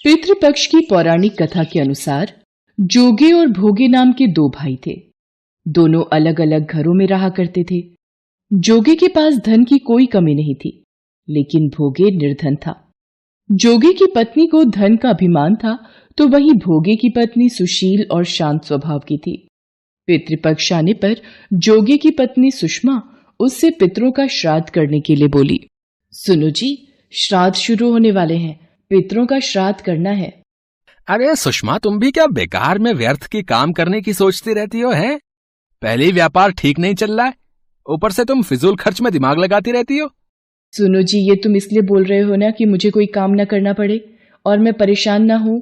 पितृपक्ष की पौराणिक कथा के अनुसार जोगे और भोगे नाम के दो भाई थे। दोनों अलग अलग घरों में रहा करते थे। जोगे के पास धन की कोई कमी नहीं थी, लेकिन भोगे निर्धन था। जोगे की पत्नी को धन का अभिमान था, तो वहीं भोगे की पत्नी सुशील और शांत स्वभाव की थी। पितृपक्ष आने पर जोगे की पत्नी सुषमा उससे पितरों का श्राद्ध करने के लिए बोली। सुनो जी, श्राद्ध शुरू होने वाले हैं, पितरों का श्राद्ध करना है। अरे सुषमा, तुम भी क्या बेकार में व्यर्थ की काम करने की सोचती रहती हो? है पहले ही व्यापार ठीक नहीं चल रहा है, ऊपर से तुम फिजूल खर्च में दिमाग लगाती रहती हो। सुनो जी, ये तुम इसलिए बोल रहे हो ना कि मुझे कोई काम ना करना पड़े और मैं परेशान ना हूं।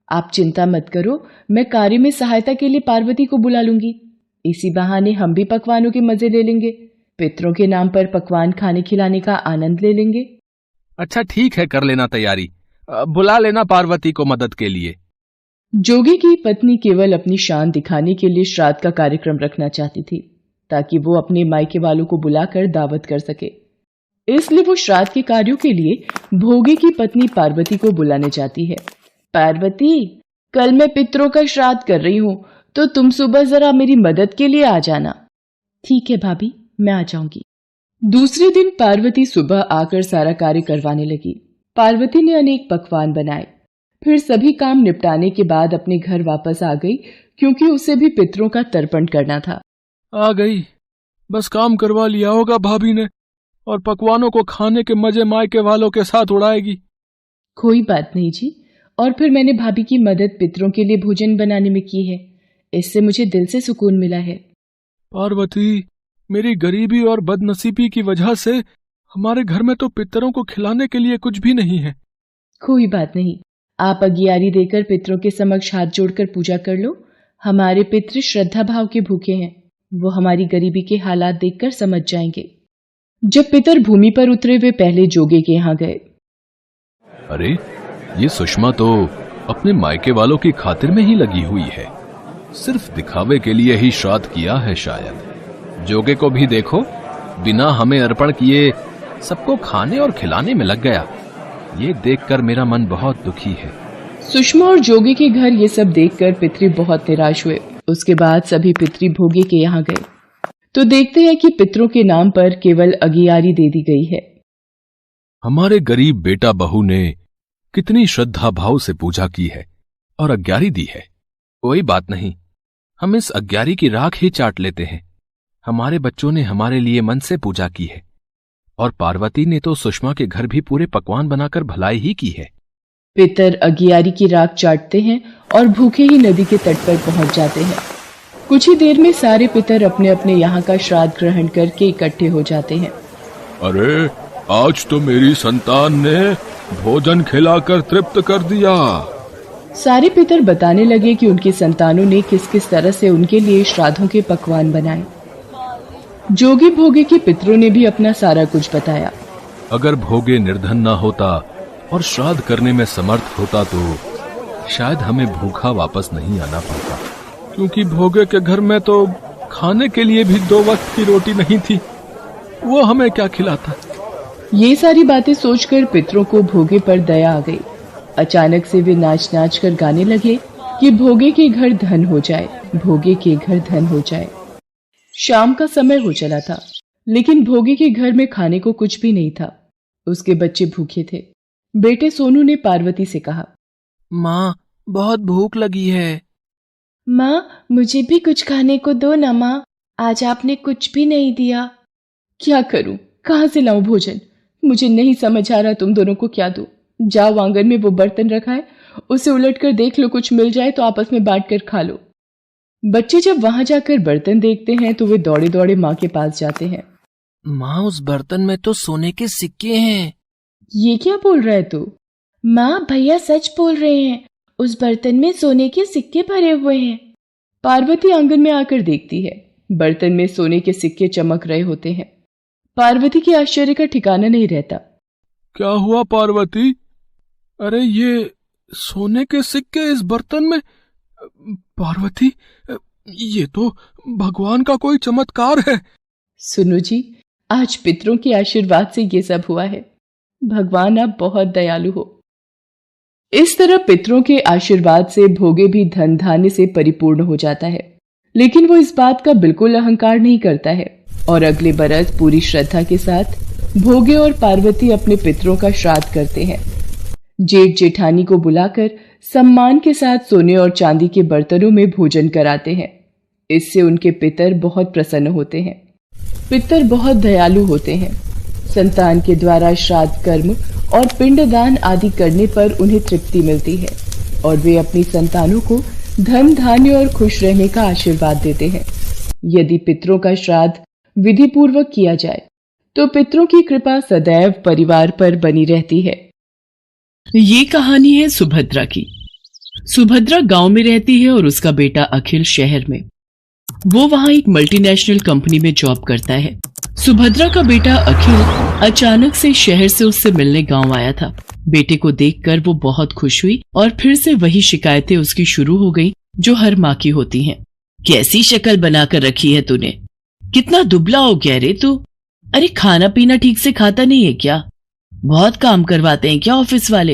आप चिंता मत करो, मैं कार्य में सहायता के लिए पार्वती को बुला लूंगी। इसी बहाने हम भी पकवानों के मजे ले लेंगे, पितरों के नाम पर पकवान खाने खिलाने का आनंद ले लेंगे। अच्छा ठीक है, कर लेना तैयारी, बुला लेना पार्वती को मदद के लिए। जोगी की पत्नी केवल अपनी शान दिखाने के लिए श्राद्ध का कार्यक्रम रखना चाहती थी, ताकि वो अपने मायके वालों को बुलाकर दावत कर सके। इसलिए वो श्राद्ध के कार्यों के लिए भोगे की पत्नी पार्वती को बुलाने जाती है। पार्वती, कल मैं पितरों का श्राद्ध कर रही हूँ, तो तुम सुबह जरा मेरी मदद के लिए आ जाना। ठीक है भाभी, मैं आ जाऊंगी। दूसरे दिन पार्वती सुबह आकर सारा कार्य करवाने लगी। पार्वती ने अनेक पकवान बनाए, फिर सभी काम निपटाने के बाद अपने घर वापस आ गई, क्योंकि उसे भी पितरों का तर्पण करना था। आ गई, बस काम करवा लिया होगा भाभी ने, और पकवानों को खाने के मजे मायके वालों के साथ उड़ाएगी। कोई बात नहीं जी, और फिर मैंने भाभी की मदद पितरों के लिए भोजन बनाने में की है, इससे मुझे दिल से सुकून मिला है। पार्वती, मेरी गरीबी और बदनसीबी की वजह से हमारे घर में तो पितरों को खिलाने के लिए कुछ भी नहीं है। कोई बात नहीं, आप अगियारी देकर पितरों के समक्ष हाथ जोड़कर पूजा कर लो। हमारे पितृ श्रद्धा भाव के भूखे हैं, वो हमारी गरीबी के हालात देखकर समझ जाएंगे। जब पितर भूमि पर उतरे वे पहले जोगे के यहाँ गए। अरे, ये सुषमा तो अपने मायके वालों की खातिर में ही लगी हुई है, सिर्फ दिखावे के लिए ही श्राद्ध किया है शायद। जोगे को भी देखो, बिना हमें अर्पण किए सबको खाने और खिलाने में लग गया। ये देखकर मेरा मन बहुत दुखी है। सुषमा और जोगे के घर ये सब देखकर पितरी बहुत निराश हुए। उसके बाद सभी पितरी भोगे के यहाँ गए, तो देखते हैं कि पितरों के नाम पर केवल अगियारी दे दी गई है। हमारे गरीब बेटा बहू ने कितनी श्रद्धा भाव से पूजा की है और अग्यारी दी है। कोई बात नहीं, हम इस अग्यारी की राख ही चाट लेते हैं। हमारे बच्चों ने हमारे लिए मन से पूजा की है, और पार्वती ने तो सुषमा के घर भी पूरे पकवान बनाकर भलाई ही की है। पितर अगियारी की राख चाटते हैं और भूखे ही नदी के तट पर पहुंच जाते हैं। कुछ ही देर में सारे पितर अपने अपने यहाँ का श्राद्ध ग्रहण करके इकट्ठे हो जाते हैं। अरे, आज तो मेरी संतान ने भोजन खिलाकर तृप्त कर दिया। सारे पितर बताने लगे कि उनकी संतानों ने किस किस तरह से उनके लिए श्राद्धों के पकवान बनाए। जोगी भोगे के पितरों ने भी अपना सारा कुछ बताया। अगर भोगे निर्धन ना होता और श्राद्ध करने में समर्थ होता तो शायद हमें भूखा वापस नहीं आना पड़ता, क्योंकि भोगे के घर में तो खाने के लिए भी 2 वक्त की रोटी नहीं थी। वो हमें क्या खिलाता। ये सारी बातें सोचकर पितरों को भोगे पर दया आ गई। अचानक से वे नाच नाच कर गाने लगे कि भोगे के घर धन हो जाए, भोगे के घर धन हो जाए। शाम का समय हो चला था, लेकिन भोगे के घर में खाने को कुछ भी नहीं था। उसके बच्चे भूखे थे। बेटे सोनू ने पार्वती से कहा, माँ, बहुत भूख लगी है। माँ, मुझे भी कुछ खाने को दो ना माँ, आज आपने कुछ भी नहीं दिया। क्या करूं, कहाँ से लाऊं भोजन, मुझे नहीं समझ आ रहा तुम दोनों को क्या दूं। जाओ, आंगन में वो बर्तन रखा है, उसे उलट कर देख लो, कुछ मिल जाए तो आपस में बांट कर खा लो। बच्चे जब वहां जाकर बर्तन देखते हैं तो वे दौड़े दौड़े माँ के पास जाते हैं। माँ, उस बर्तन में तो सोने के सिक्के हैं। ये क्या बोल रहा है तू? माँ, भैया सच बोल रहे हैं, उस बर्तन में सोने के सिक्के भरे हुए हैं। पार्वती आंगन में आकर देखती है, बर्तन में सोने के सिक्के चमक रहे होते हैं। पार्वती के आश्चर्य का ठिकाना नहीं रहता। क्या हुआ पार्वती? अरे, ये सोने के सिक्के इस बर्तन में? पार्वती, ये तो भगवान का कोई चमत्कार है। सुनो जी, आज पितरों के आशीर्वाद से ये सब हुआ है। भगवान आप बहुत दयालु हो। इस तरह पितरों के आशीर्वाद से भोगे भी धन धान्य से परिपूर्ण हो जाता है, लेकिन वो इस बात का बिल्कुल अहंकार नहीं करता है और अगले बरस पूरी श्रद्धा के साथ भोगे और पार्वती अपने पितरों का श्राद्ध करते हैं। जेठ जेठानी को बुलाकर सम्मान के साथ सोने और चांदी के बर्तनों में भोजन कराते हैं। इससे उनके पितर बहुत प्रसन्न होते हैं। पितर बहुत दयालु होते हैं। संतान के द्वारा श्राद्ध कर्म और पिंडदान आदि करने पर उन्हें तृप्ति मिलती है और वे अपनी संतानों को धन धान्य और खुश रहने का आशीर्वाद देते हैं। यदि पितरों का श्राद्ध विधि पूर्वक किया जाए तो पितरों की कृपा सदैव परिवार पर बनी रहती है। ये कहानी है सुभद्रा की। सुभद्रा गांव में रहती है और उसका बेटा अखिल शहर में। वो वहां एक मल्टीनेशनल कंपनी में जॉब करता है। सुभद्रा का बेटा अखिल अचानक से शहर से उससे मिलने गांव आया था। बेटे को देखकर वो बहुत खुश हुई और फिर से वही शिकायतें उसकी शुरू हो गई जो हर माँ की होती हैं। कैसी शक्ल बनाकर रखी है तूने, कितना दुबला हो गया रे तू। अरे खाना पीना ठीक से खाता नहीं है क्या? बहुत काम करवाते हैं क्या ऑफिस वाले?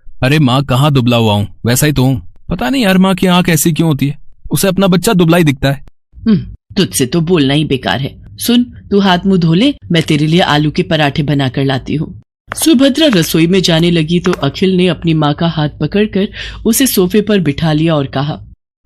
अरे माँ कहाँ दुबला हुआ हूँ, वैसा ही तो हूँ। पता नहीं यार माँ की आंख ऐसी क्यों होती है, उसे अपना बच्चा दुबला ही दिखता है। तुझसे तो बोलना ही बेकार है। सुन, तू हाथ मुंह धो ले, मैं तेरे लिए आलू के पराठे बनाकर लाती हूँ। सुभद्रा रसोई में जाने लगी तो अखिल ने अपनी माँ का हाथ पकड़कर उसे सोफे पर बिठा लिया और कहा,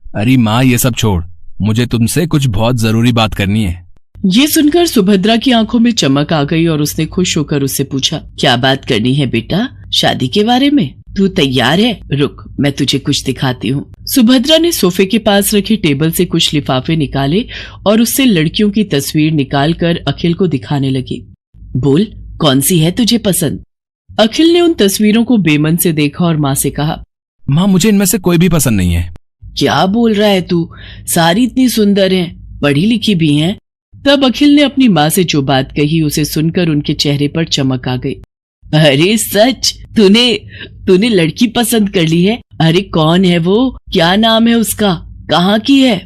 अरे माँ ये सब छोड़, मुझे तुमसे कुछ बहुत जरूरी बात करनी है। ये सुनकर सुभद्रा की आंखों में चमक आ गई और उसने खुश होकर उससे पूछा, क्या बात करनी है बेटा? शादी के बारे में? तू तैयार है? रुक, मैं तुझे कुछ दिखाती हूँ। सुभद्रा ने सोफे के पास रखे टेबल से कुछ लिफाफे निकाले और उससे लड़कियों की तस्वीर निकालकर अखिल को दिखाने लगी। बोल, कौन सी है तुझे पसंद? अखिल ने उन तस्वीरों को बेमन से देखा और माँ से कहा, माँ मुझे इनमें से कोई भी पसंद नहीं है। क्या बोल रहा है तू? सारी इतनी सुंदर हैं, पढ़ी लिखी भी हैं। तब अखिल ने अपनी माँ से जो बात कही उसे सुनकर उनके चेहरे पर चमक आ गई। अरे सच, तूने लड़की पसंद कर ली है? अरे कौन है वो? क्या नाम है उसका? कहाँ की है?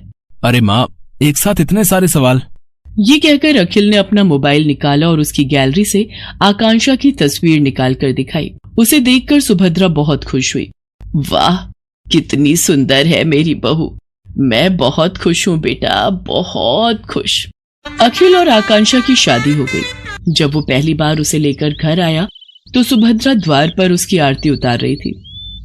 अरे माँ एक साथ इतने सारे सवाल। ये कहकर अखिल ने अपना मोबाइल निकाला और उसकी गैलरी से आकांक्षा की तस्वीर निकाल कर दिखाई। उसे देखकर सुभद्रा बहुत खुश हुई। वाह, कितनी सुंदर है मेरी बहू। मैं बहुत खुश हूँ बेटा, बहुत खुश। अखिल और आकांक्षा की शादी हो गई। जब वो पहली बार उसे लेकर घर आया तो सुभद्रा द्वार पर उसकी आरती उतार रही थी,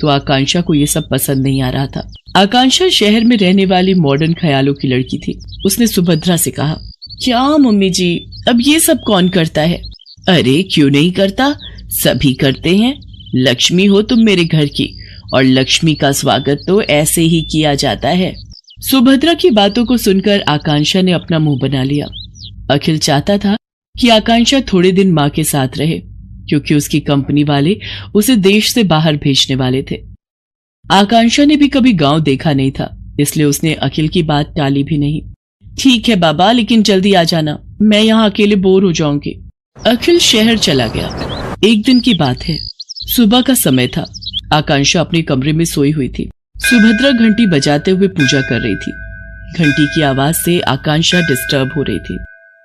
तो आकांक्षा को ये सब पसंद नहीं आ रहा था। आकांक्षा शहर में रहने वाली मॉडर्न ख्यालों की लड़की थी। उसने सुभद्रा से कहा, क्या मम्मी जी, अब ये सब कौन करता है? अरे क्यों नहीं करता, सभी करते हैं। लक्ष्मी हो तुम मेरे घर की, और लक्ष्मी का स्वागत तो ऐसे ही किया जाता है। सुभद्रा की बातों को सुनकर आकांक्षा ने अपना मुंह बना लिया। अखिल चाहता था कि आकांक्षा थोड़े दिन माँ के साथ रहे, क्योंकि उसकी कंपनी वाले उसे देश से बाहर भेजने वाले थे। आकांक्षा ने भी कभी गांव देखा नहीं था, इसलिए उसने अखिल की बात टाली भी नहीं। ठीक है बाबा, लेकिन जल्दी आ जाना, मैं यहाँ अकेले बोर हो जाऊंगी। अखिल शहर चला गया। एक दिन की बात है, सुबह का समय था। आकांक्षा अपने कमरे में सोई हुई थी। सुभद्रा घंटी बजाते हुए पूजा कर रही थी। घंटी की आवाज से आकांक्षा डिस्टर्ब हो रही थी।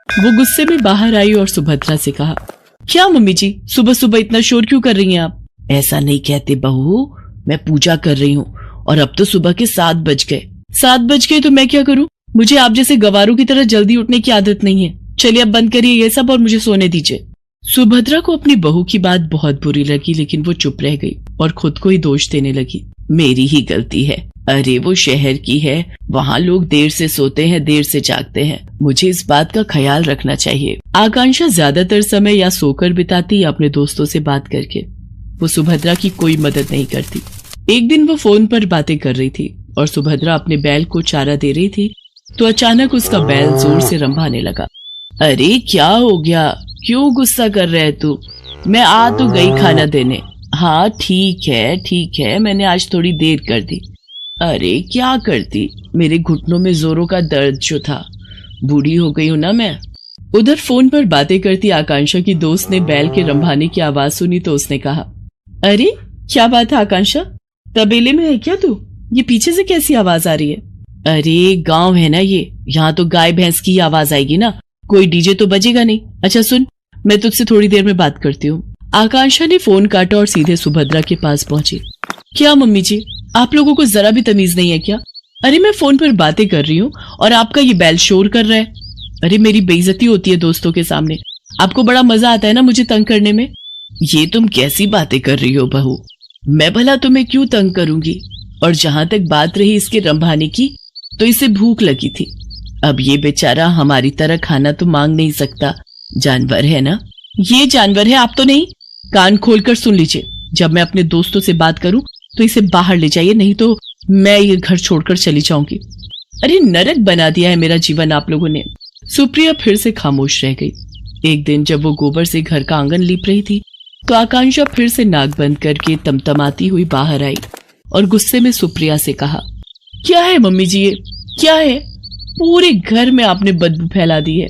वो गुस्से में बाहर आई और सुभद्रा से कहा, क्या मम्मी जी, सुबह सुबह इतना शोर क्यों कर रही हैं आप? ऐसा नहीं कहते बहू, मैं पूजा कर रही हूँ और अब तो सुबह के 7 बज गए। 7 बज गए तो मैं क्या करूँ? मुझे आप जैसे गवारों की तरह जल्दी उठने की आदत नहीं है। चलिए अब बंद करिए ये सब और मुझे सोने दीजिए। सुभद्रा को अपनी बहू की बात बहुत बुरी लगी, लेकिन वो चुप रह गई और खुद को ही दोष देने लगी। मेरी ही गलती है। अरे वो शहर की है, वहाँ लोग देर से सोते हैं, देर से जागते हैं। मुझे इस बात का ख्याल रखना चाहिए। आकांक्षा ज्यादातर समय या सोकर बिताती या अपने दोस्तों से बात करके। वो सुभद्रा की कोई मदद नहीं करती। एक दिन वो फोन पर बातें कर रही थी और सुभद्रा अपने बैल को चारा दे रही थी, तो अचानक उसका बैल जोर से रंभाने लगा। अरे क्या हो गया, क्यों गुस्सा कर रहे है तू? मैं आ तो गई खाना देने। हाँ ठीक है, मैंने आज थोड़ी देर कर दी। अरे क्या करती, मेरे घुटनों में जोरों का दर्द जो था, बूढ़ी हो गई हूं ना मैं। उधर फोन पर बातें करती आकांक्षा की दोस्त ने बैल के रंभाने की आवाज सुनी तो उसने कहा, अरे क्या बात है आकांक्षा, तबेले में है क्या तू? ये पीछे से कैसी आवाज आ रही है? अरे गांव है ना ये, यहाँ तो गाय भैंस की आवाज आएगी ना, कोई डीजे तो बजेगा नहीं। अच्छा सुन, मैं तुझसे थोड़ी देर में बात करती हूँ। आकांक्षा ने फोन काटा और सीधे सुभद्रा के पास पहुंची। क्या मम्मी जी, आप लोगों को जरा भी तमीज नहीं है क्या? अरे मैं फोन पर बातें कर रही हूँ और आपका ये बैल शोर कर रहा है। अरे मेरी बेइज्जती होती है दोस्तों के सामने। आपको बड़ा मजा आता है ना मुझे तंग करने में। ये तुम कैसी बातें कर रही हो बहू? मैं भला तुम्हें क्यों तंग करूंगी? और जहां तक बात रही इसके रंभाने की, तो इसे भूख लगी थी। अब ये बेचारा हमारी तरह खाना तो मांग नहीं सकता, जानवर है ना। ये जानवर है, आप तो नहीं। कान खोलकर सुन लीजिए, जब मैं अपने दोस्तों से बात करूं तो इसे बाहर ले जाइए, नहीं तो मैं ये घर छोड़कर चली जाऊंगी। अरे नरक बना दिया है मेरा जीवन आप लोगों ने। सुप्रिया फिर से खामोश रह गई। एक दिन जब वो गोबर से घर का आंगन लीप रही थी तो आकांक्षा फिर से नाक बंद करके तमतमाती हुई बाहर आई और गुस्से में सुप्रिया से कहा, क्या है मम्मी जी ये क्या है? पूरे घर में आपने बदबू फैला दी है।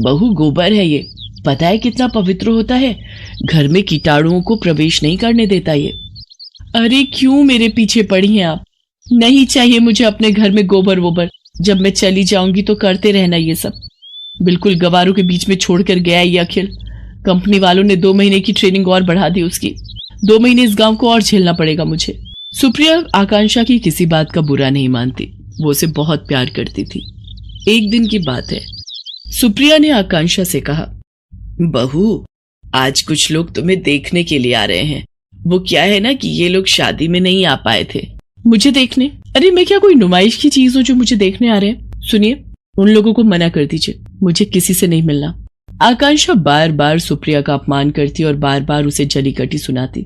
बहू गोबर है ये, पता है कितना पवित्र होता है, घर में कीटाणुओं को प्रवेश नहीं करने देता ये। अरे क्यों मेरे पीछे पड़ी हैं आप? नहीं चाहिए मुझे अपने घर में गोबर वोबर। जब मैं चली जाऊंगी तो करते रहना ये सब। बिल्कुल गवारों के बीच में छोड़कर गया ये अखिल। कंपनी वालों ने 2 महीने की ट्रेनिंग और बढ़ा दी उसकी। 2 महीने इस गांव को और झेलना पड़ेगा मुझे। सुप्रिया आकांक्षा की किसी बात का बुरा नहीं मानती, वो उसे बहुत प्यार करती थी। एक दिन की बात है, सुप्रिया ने आकांक्षा से कहा, बहू आज कुछ लोग तुम्हें देखने के लिए आ रहे हैं। वो क्या है ना कि ये लोग शादी में नहीं आ पाए थे। मुझे देखने? अरे मैं क्या कोई नुमाइश की चीज हूँ जो मुझे देखने आ रहे हैं? सुनिए, उन लोगों को मना कर दीजिए, मुझे किसी से नहीं मिलना। आकांक्षा बार बार सुप्रिया का अपमान करती और बार बार उसे जली कटी सुनाती,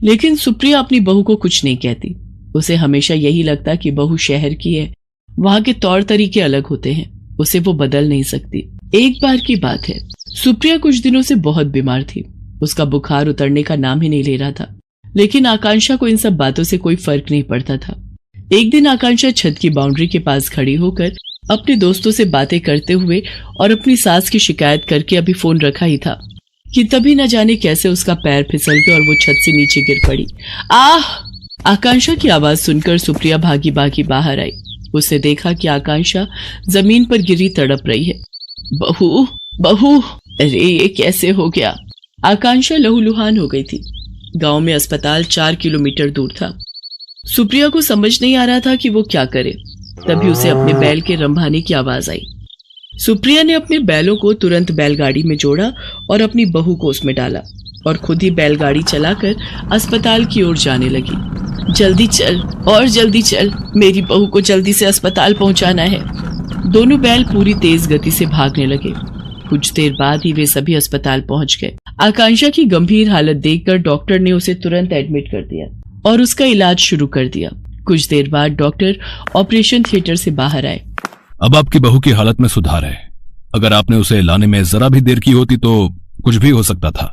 लेकिन सुप्रिया अपनी बहू को कुछ नहीं कहती। उसे हमेशा यही लगता कि बहू शहर की है, वहां के तौर तरीके अलग होते हैं, उसे वो बदल नहीं सकती। एक बार की बात है, सुप्रिया कुछ दिनों से बहुत बीमार थी। उसका बुखार उतरने का नाम ही नहीं ले रहा था, लेकिन आकांक्षा को इन सब बातों से कोई फर्क नहीं पड़ता था। एक दिन आकांक्षा छत की बाउंड्री के पास खड़ी होकर अपने दोस्तों से बातें करते हुए और अपनी सास की शिकायत करके अभी फोन रखा ही था कि तभी न जाने कैसे उसका पैर फिसल गया और वो छत से नीचे गिर पड़ी। आह! आकांक्षा की आवाज सुनकर सुप्रिया भागी भागी बाहर आई। उसने देखा कि आकांक्षा जमीन पर गिरी तड़प रही है। बहू बहू, अरे ये कैसे हो गया? आकांक्षा लहूलुहान हो गई थी। गांव में अस्पताल 4 किलोमीटर दूर था। सुप्रिया को समझ नहीं आ रहा था कि वो क्या करे। तभी उसे अपने बैल के रंभाने की आवाज आई। सुप्रिया ने अपने बैलों को तुरंत बैलगाड़ी में जोड़ा और अपनी बहू को उसमें डाला और खुद ही बैलगाड़ी चलाकर अस्पताल की ओर जाने लगी। जल्दी चल और जल्दी चल, मेरी बहू को जल्दी से अस्पताल पहुंचाना है। दोनों बैल पूरी तेज गति से भागने लगे। कुछ देर बाद ही वे सभी अस्पताल पहुंच गए। आकांक्षा की गंभीर हालत देखकर डॉक्टर ने उसे तुरंत एडमिट कर दिया और उसका इलाज शुरू कर दिया। कुछ देर बाद डॉक्टर ऑपरेशन थिएटर से बाहर आए। अब आपकी बहू की हालत में सुधार है। अगर आपने उसे लाने में जरा भी देर की होती तो कुछ भी हो सकता था।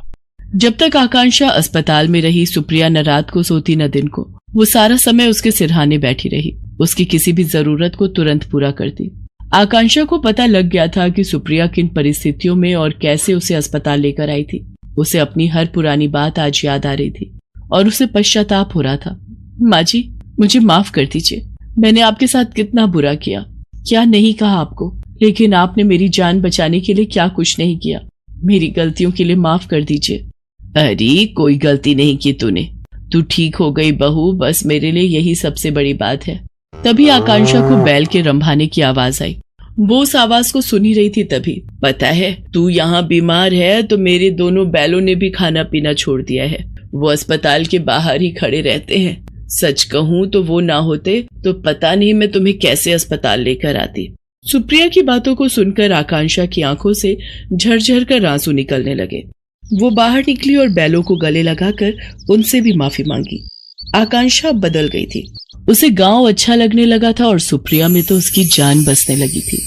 जब तक आकांक्षा अस्पताल में रही, सुप्रिया न रात को सोती न दिन को। वो सारा समय उसके सिरहाने बैठी रही, उसकी किसी भी जरूरत को तुरंत पूरा करती। आकांक्षा को पता लग गया था कि सुप्रिया किन परिस्थितियों में और कैसे उसे अस्पताल लेकर आई थी। उसे अपनी हर पुरानी बात आज याद आ रही थी और उसे पश्चाताप हो रहा था। माँ जी, मुझे माफ कर दीजिए। मैंने आपके साथ कितना बुरा किया, क्या नहीं कहा आपको, लेकिन आपने मेरी जान बचाने के लिए क्या कुछ नहीं किया। मेरी गलतियों के लिए माफ कर दीजिए। अरे कोई गलती नहीं की तूने, तू ठीक हो गई बहू, बस मेरे लिए यही सबसे बड़ी बात है। तभी आकांक्षा को बैल के रंभाने की आवाज आई। वो उस आवाज को सुनी रही थी तभी। पता है तू यहाँ बीमार है तो मेरे दोनों बैलों ने भी खाना पीना छोड़ दिया है। वो अस्पताल के बाहर ही खड़े रहते हैं। सच कहूँ तो वो ना होते तो पता नहीं मैं तुम्हें कैसे अस्पताल लेकर आती। सुप्रिया की बातों को सुनकर आकांक्षा की आंखों से झरझर कर आंसू निकलने लगे। वो बाहर निकली और बैलों को गले लगाकर उनसे भी माफी मांगी। आकांक्षा बदल गई थी। उसे गांव अच्छा लगने लगा था और सुप्रिया में तो उसकी जान बसने लगी थी।